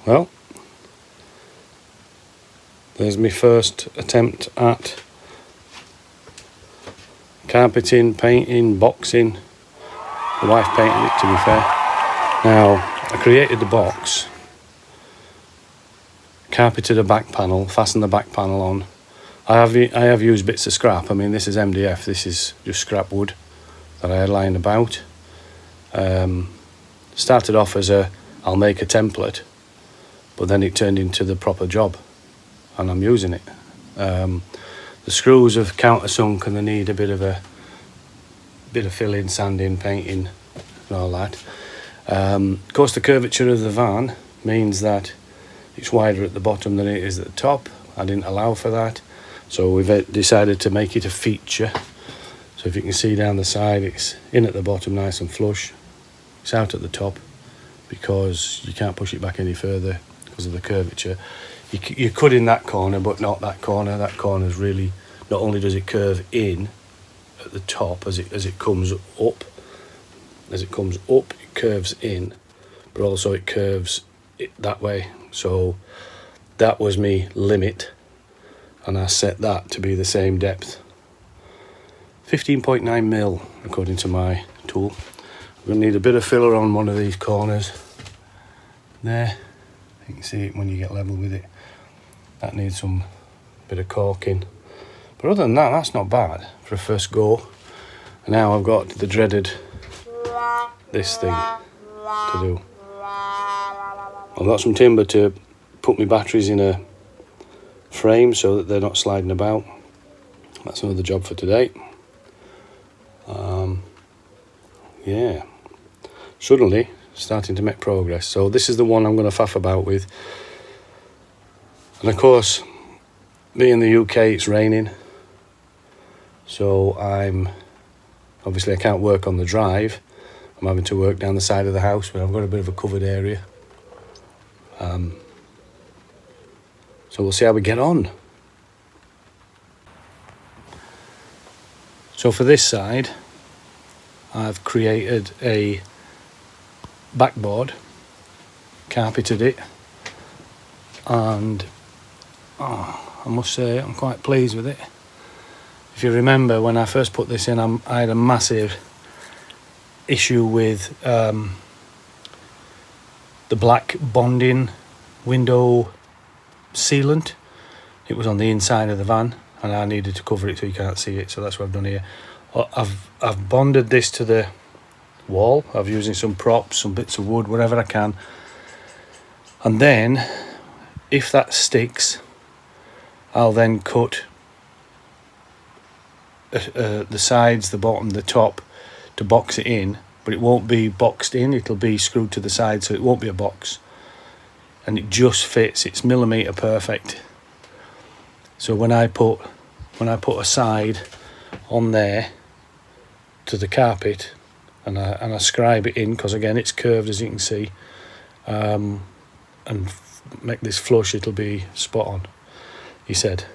well, there's my first attempt at carpeting, painting, boxing. The wife painted it, to be fair. Now, I created the box, carpeted a back panel, fastened the back panel on. I have used bits of scrap. I mean, this is MDF, this is just scrap wood that I had lying about. Started off as I'll make a template, but then it turned into the proper job, and I'm using it. The screws have countersunk and they need a bit of filling, sanding, painting and all that. Of course, the curvature of the van means that it's wider at the bottom than it is at the top. I didn't allow for that, so we've decided to make it a feature. So if you can see down the side, it's in at the bottom nice and flush. It's out at the top because you can't push it back any further because of the curvature. You could in that corner, but not that corner. That corner is really, not only does it curve in at the top as it comes up, it curves in, but also it curves that way. So that was me limit, and I set that to be the same depth, 15.9 mil according to my tool. We're going to need a bit of filler on one of these corners there. You can see it when you get level with it. That needs some bit of caulking, but other than that, that's not bad for a first go. And now I've got the dreaded this thing to do. I've got some timber to put my batteries in a frame so that they're not sliding about. That's another job for today. Yeah, suddenly starting to make progress. So this is the one I'm going to faff about with. And of course, being in the UK, it's raining, so obviously I can't work on the drive. I'm having to work down the side of the house where I've got a bit of a covered area. So we'll see how we get on. So for this side, I've created a backboard, carpeted it, and I must say I'm quite pleased with it. If you remember, when I first put this in, I had a massive issue with the black bonding window sealant. It was on the inside of the van and I needed to cover it so you can't see it, so that's what I've done here. I've bonded this to the wall. I'm using some props, some bits of wood, whatever I can, and then if that sticks, I'll then cut the sides, the bottom, the top to box it in, but it won't be boxed in, it'll be screwed to the side, so it won't be a box, and it just fits. It's millimetre perfect. So when I put a side on there to the carpet and I scribe it in, because again it's curved as you can see, and make this flush, it'll be spot on, he said.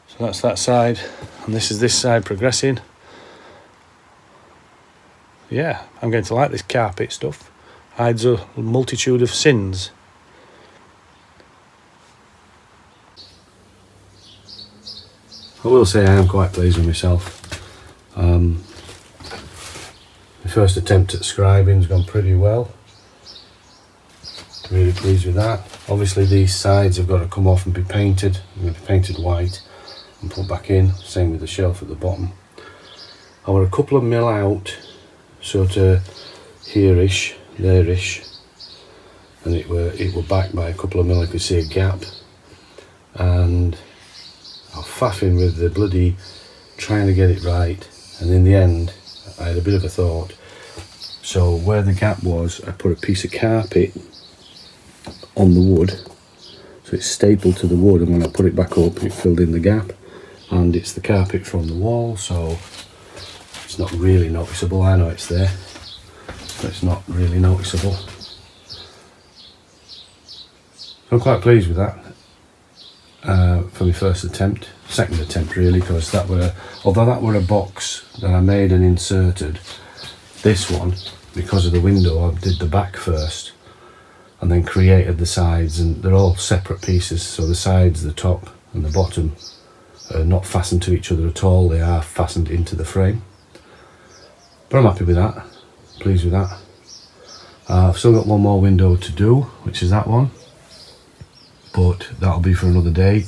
So that's that side, and this is this side progressing. Yeah, I'm going to like this carpet stuff. Hides a multitude of sins. I will say I am quite pleased with myself. The first attempt at scribing has gone pretty well. Really pleased with that. Obviously these sides have got to come off and be painted. I'm going to be painted white and put back in. Same with the shelf at the bottom. I want a couple of mil out, sort of here-ish, there-ish, and it were back by a couple of mil. I could see a gap, and I was faffing with the bloody trying to get it right, and in the end I had a bit of a thought. So where the gap was, I put a piece of carpet on the wood, so it's stapled to the wood, and when I put it back up it filled in the gap, and it's the carpet from the wall, so it's not really noticeable. I know it's there, but it's not really noticeable. So I'm quite pleased with that for my first attempt, second attempt really, because although that were a box that I made and inserted, this one, because of the window, I did the back first, and then created the sides, and they're all separate pieces. So the sides, the top and the bottom are not fastened to each other at all. They are fastened into the frame. But I'm happy with that, pleased with that. I've still got one more window to do, which is that one, but that'll be for another day.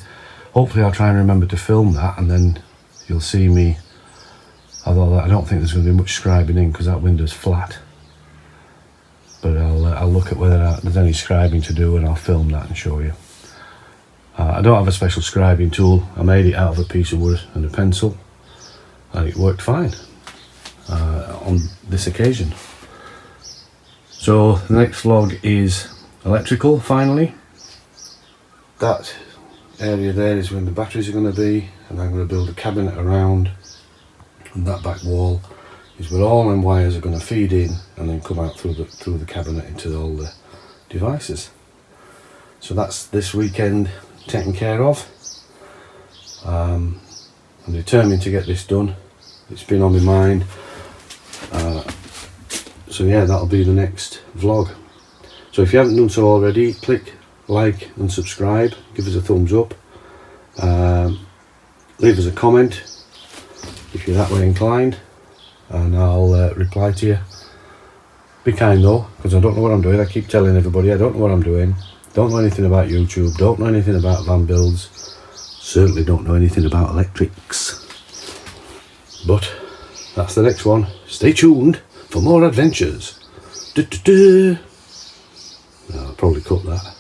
Hopefully I'll try and remember to film that, and then you'll see me, although I don't think there's going to be much scribing in because that window's flat. But I'll look at whether there's any scribing to do, and I'll film that and show you. I don't have a special scribing tool. I made it out of a piece of wood and a pencil, and it worked fine on this occasion. So the next vlog is electrical, finally. That area there is when the batteries are going to be, and I'm going to build a cabinet around, and that back wall is where all them wires are going to feed in and then come out through the cabinet into all the devices. So that's this weekend taken care of. I'm determined to get this done. It's been on my mind. So yeah, that'll be the next vlog. So if you haven't done so already, click like and subscribe, give us a thumbs up, leave us a comment if you're that way inclined, and I'll reply to you. Be kind though, because I don't know what I'm doing. I keep telling everybody I don't know what I'm doing, don't know anything about YouTube, don't know anything about van builds, certainly don't know anything about electrics. But that's the next one. Stay tuned for more adventures. I'll probably cut that.